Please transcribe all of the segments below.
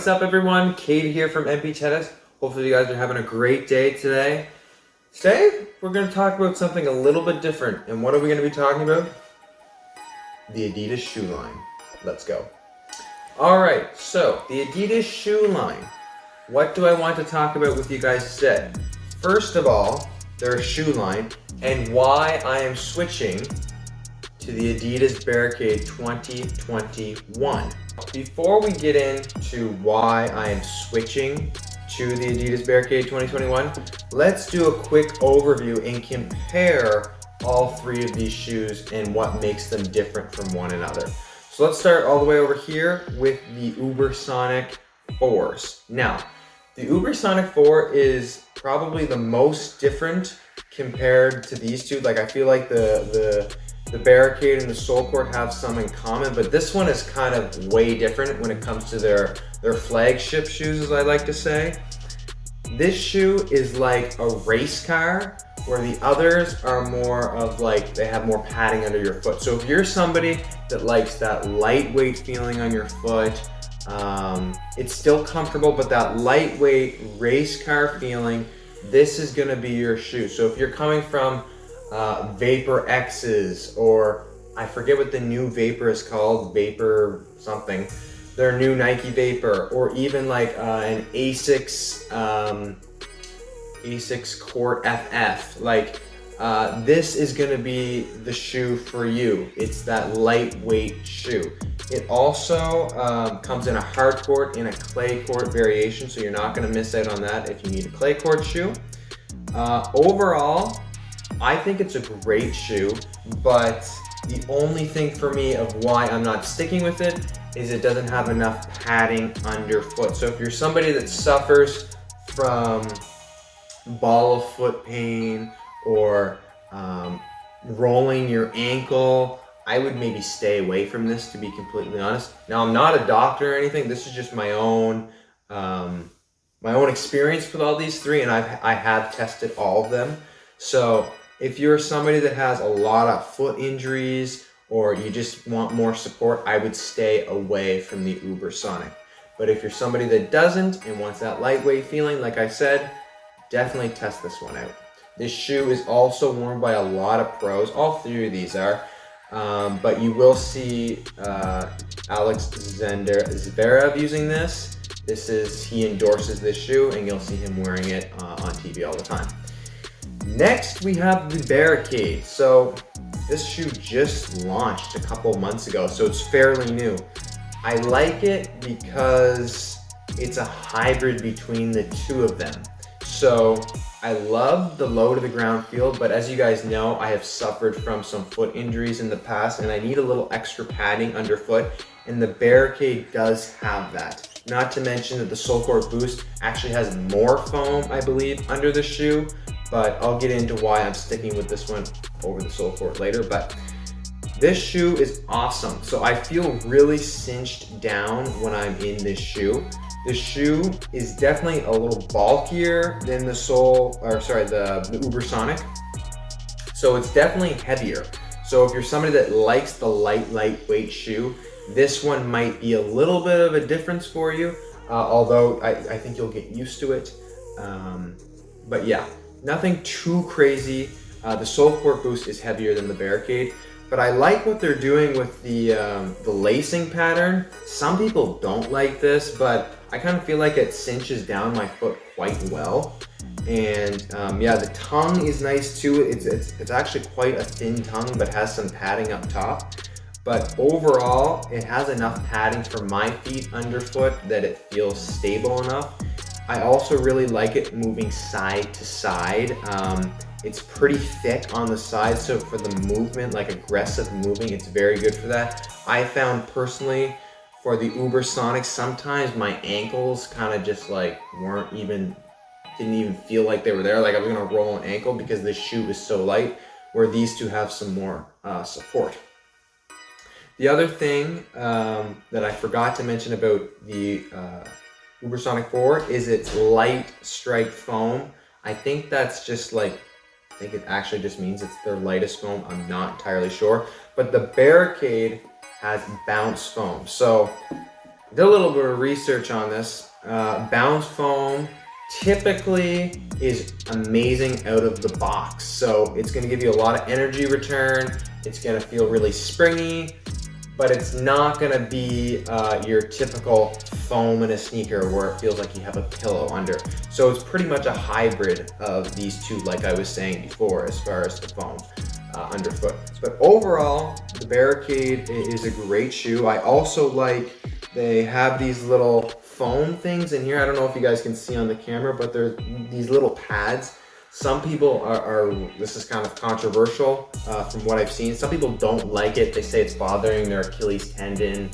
What's up everyone? Cade here from MP Tennis. Hopefully you guys are having a great day today. Today, we're going to talk about something a little bit different. And what are we going to be talking about? The Adidas shoe line. Let's go. Alright, so the Adidas shoe line. What do I want to talk about with you guys today? First of all, their shoe line and why I am switching to the Adidas Barricade 2021. Before we get into why I am switching to the Adidas Barricade 2021, let's do a quick overview and compare all three of these shoes and what makes them different from one another. So let's start all the way over here with the Ubersonic 4s. Now, the Ubersonic 4 is probably the most different compared to these two. Like, I feel like the Barricade and the Sole Court have some in common, but this one is kind of way different when it comes to their flagship shoes, as I like to say. This shoe is like a race car, where the others are more of like, they have more padding under your foot. So if you're somebody that likes that lightweight feeling on your foot, it's still comfortable, but that lightweight race car feeling, this is gonna be your shoe. So if you're coming from Vapor X's, or I forget what the new Vapor is called, Vapor something, their new Nike Vapor, or even like an Asics Court FF, like this is gonna be the shoe for you. It's that lightweight shoe. It also comes in a hard court and a clay court variation, so you're not gonna miss out on that if you need a clay court shoe. Overall, I think it's a great shoe, but the only thing for me of why I'm not sticking with it is it doesn't have enough padding underfoot. So if you're somebody that suffers from ball of foot pain or rolling your ankle, I would maybe stay away from this, to be completely honest. Now, I'm not a doctor or anything. This is just my own experience with all these three, and I have tested all of them. So if you're somebody that has a lot of foot injuries or you just want more support, I would stay away from the Ubersonic. But if you're somebody that doesn't and wants that lightweight feeling, like I said, definitely test this one out. This shoe is also worn by a lot of pros. All three of these are. But you will see Alex Zverev using this. He endorses this shoe, and you'll see him wearing it on TV all the time. Next, we have the Barricade. So this shoe just launched a couple months ago, so it's fairly new. I like it because it's a hybrid between the two of them. So I love the low to the ground feel, but as you guys know, I have suffered from some foot injuries in the past, and I need a little extra padding underfoot, and the Barricade does have that. Not to mention that the Sole Court Boost actually has more foam, I believe, under the shoe, but I'll get into why I'm sticking with this one over the Sole Court later. But this shoe is awesome. So I feel really cinched down when I'm in this shoe. The shoe is definitely a little bulkier than the Ubersonic. So it's definitely heavier. So if you're somebody that likes the lightweight shoe, this one might be a little bit of a difference for you, although I think you'll get used to it. But yeah, nothing too crazy. The Sole Court Boost is heavier than the Barricade, but I like what they're doing with the lacing pattern. Some people don't like this, but I kind of feel like it cinches down my foot quite well. And yeah, the tongue is nice too. It's actually quite a thin tongue, but has some padding up top. But overall, it has enough padding for my feet underfoot that it feels stable enough. I also really like it moving side to side. It's pretty thick on the side, so for the movement, like aggressive moving, it's very good for that. I found personally, for the Ubersonic, sometimes my ankles kind of just like didn't even feel like they were there. Like I was gonna roll an ankle because this shoe is so light, where these two have some more support. The other thing that I forgot to mention about the Ubersonic 4 is its light strike foam. I think that's just like, I think it actually just means it's their lightest foam. I'm not entirely sure. But the Barricade has bounce foam. So did a little bit of research on this. Bounce foam typically is amazing out of the box. So it's gonna give you a lot of energy return. It's gonna feel really springy, but it's not gonna be your typical foam in a sneaker where it feels like you have a pillow under. So it's pretty much a hybrid of these two, like I was saying before, as far as the foam underfoot. But overall, the Barricade is a great shoe. I also like, they have these little foam things in here. I don't know if you guys can see on the camera, but they're these little pads. Some people are this is kind of controversial from what I've seen. Some people don't like it. They say it's bothering their Achilles tendon,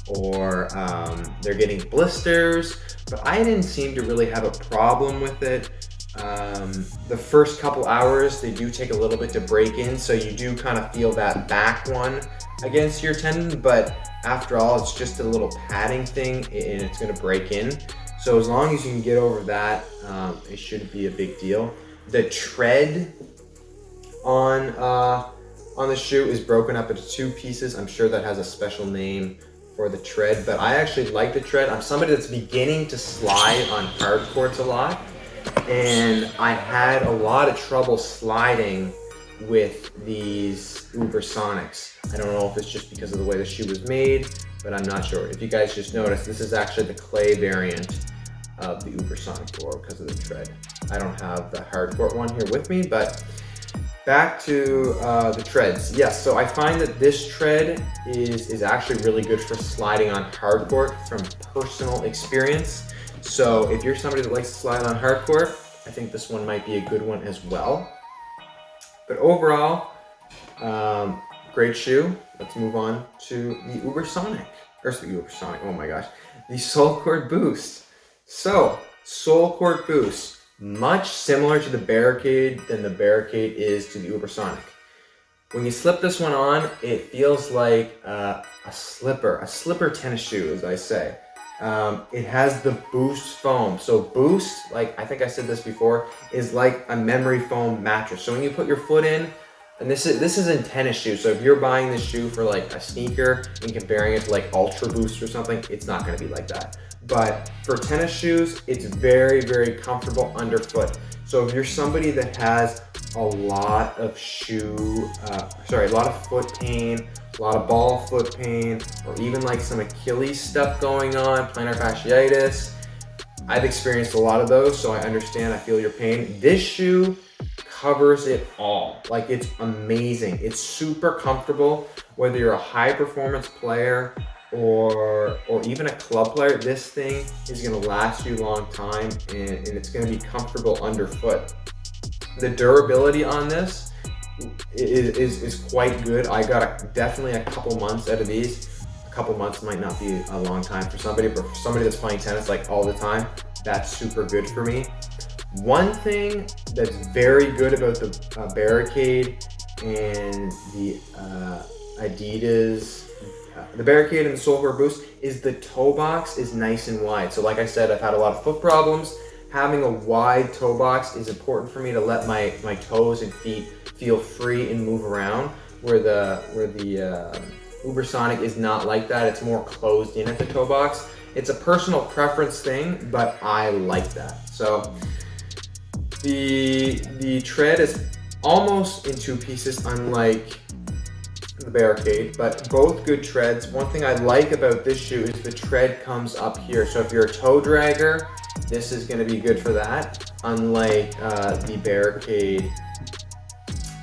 or they're getting blisters, but I didn't seem to really have a problem with it. The first couple hours, they do take a little bit to break in, so you do kind of feel that back one against your tendon, but after all, it's just a little padding thing and it's gonna break in. So as long as you can get over that, it shouldn't be a big deal. The tread on the shoe is broken up into two pieces. I'm sure that has a special name for the tread, but I actually like the tread. I'm somebody that's beginning to slide on hard courts a lot, and I had a lot of trouble sliding with these Ubersonics. I don't know if it's just because of the way the shoe was made, but I'm not sure. If you guys just noticed, this is actually the clay variant of the Ubersonic 4 because of the tread. I don't have the hardcore one here with me, but back to the treads. Yes, so I find that this tread is actually really good for sliding on hardcourt from personal experience. So if you're somebody that likes to slide on hardcourt, I think this one might be a good one as well. But overall, great shoe. Let's move on to the Ubersonic. Oh my gosh. The Sole Cord Boost. So, Sole Cord Boost, much similar to the Barricade than the Barricade is to the Ubersonic. When you slip this one on, it feels like a slipper tennis shoe, as I say. It has the Boost foam. So Boost, like I think I said this before, is like a memory foam mattress. So when you put your foot in, and this is in tennis shoes. So if you're buying this shoe for like a sneaker and comparing it to like Ultra Boost or something, it's not going to be like that. But for tennis shoes, it's very, very comfortable underfoot. So if you're somebody that has a lot of a lot of foot pain, a lot of ball foot pain, or even like some Achilles stuff going on, plantar fasciitis, I've experienced a lot of those, so I understand, I feel your pain. This shoe covers it all. Like, it's amazing. It's super comfortable, whether you're a high performance player or even a club player. This thing is gonna last you a long time, and it's gonna be comfortable underfoot. The durability on this is quite good. I got definitely a couple months out of these. A couple months might not be a long time for somebody, but for somebody that's playing tennis like all the time, that's super good for me. One thing that's very good about the Barricade and the Adidas, the Barricade and the Sole Cord Boost, is the toe box is nice and wide. So like I said, I've had a lot of foot problems. Having a wide toe box is important for me to let my toes and feet feel free and move around, where the Ubersonic is not like that. It's more closed in at the toe box. It's a personal preference thing, but I like that. So the tread is almost in two pieces, unlike the Barricade, but both good treads. One thing I like about this shoe is the tread comes up here. So if you're a toe dragger, this is going to be good for that, unlike the Barricade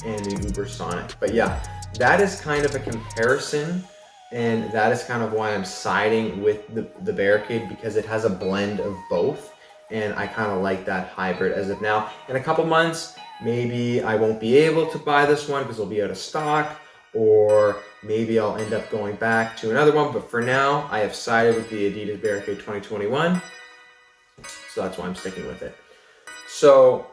and the Ubersonic. But yeah, that is kind of a comparison, and that is kind of why I'm siding with the Barricade, because it has a blend of both, and I kind of like that hybrid as of now. In a couple months, maybe I won't be able to buy this one because it'll be out of stock, or maybe I'll end up going back to another one, but for now, I have sided with the Adidas Barricade 2021. So that's why I'm sticking with it. So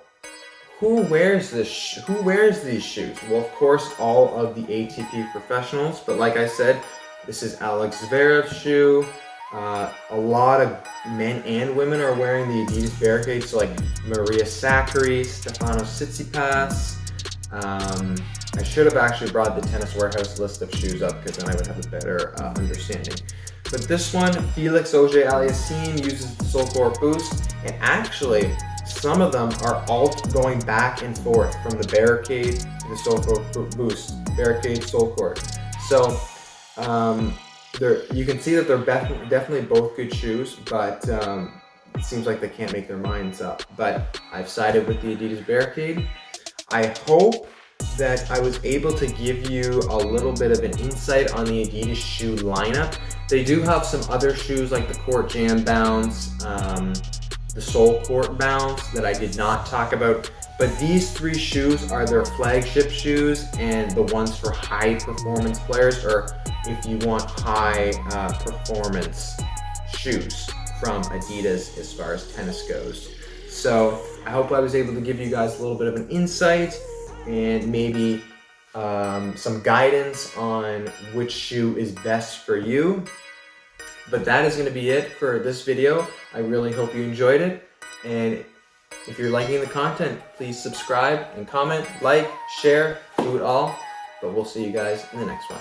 who wears this? Who wears these shoes? Well, of course, all of the ATP professionals. But like I said, this is Alex Zverev's shoe. A lot of men and women are wearing the Adidas Barricade. So like Maria Sakkari, Stefanos Tsitsipas. I should have actually brought the Tennis Warehouse list of shoes up, because then I would have a better understanding. But this one, Felix Auger-Aliassime, uses the Sole Court Boost, and actually, some of them are all going back and forth from the Barricade to the Sole Court Boost, Barricade, Sole Court. So you can see that they're definitely both good shoes, but it seems like they can't make their minds up. But I've sided with the Adidas Barricade. I hope that I was able to give you a little bit of an insight on the Adidas shoe lineup. They do have some other shoes like the Court Jam Bounce, the Sole Court Bounce that I did not talk about. But these three shoes are their flagship shoes and the ones for high performance players, or if you want high performance shoes from Adidas as far as tennis goes. So I hope I was able to give you guys a little bit of an insight and maybe some guidance on which shoe is best for you. But that is going to be it for this video. I really hope you enjoyed it. And if you're liking the content, please subscribe and comment, like, share, do it all. But we'll see you guys in the next one.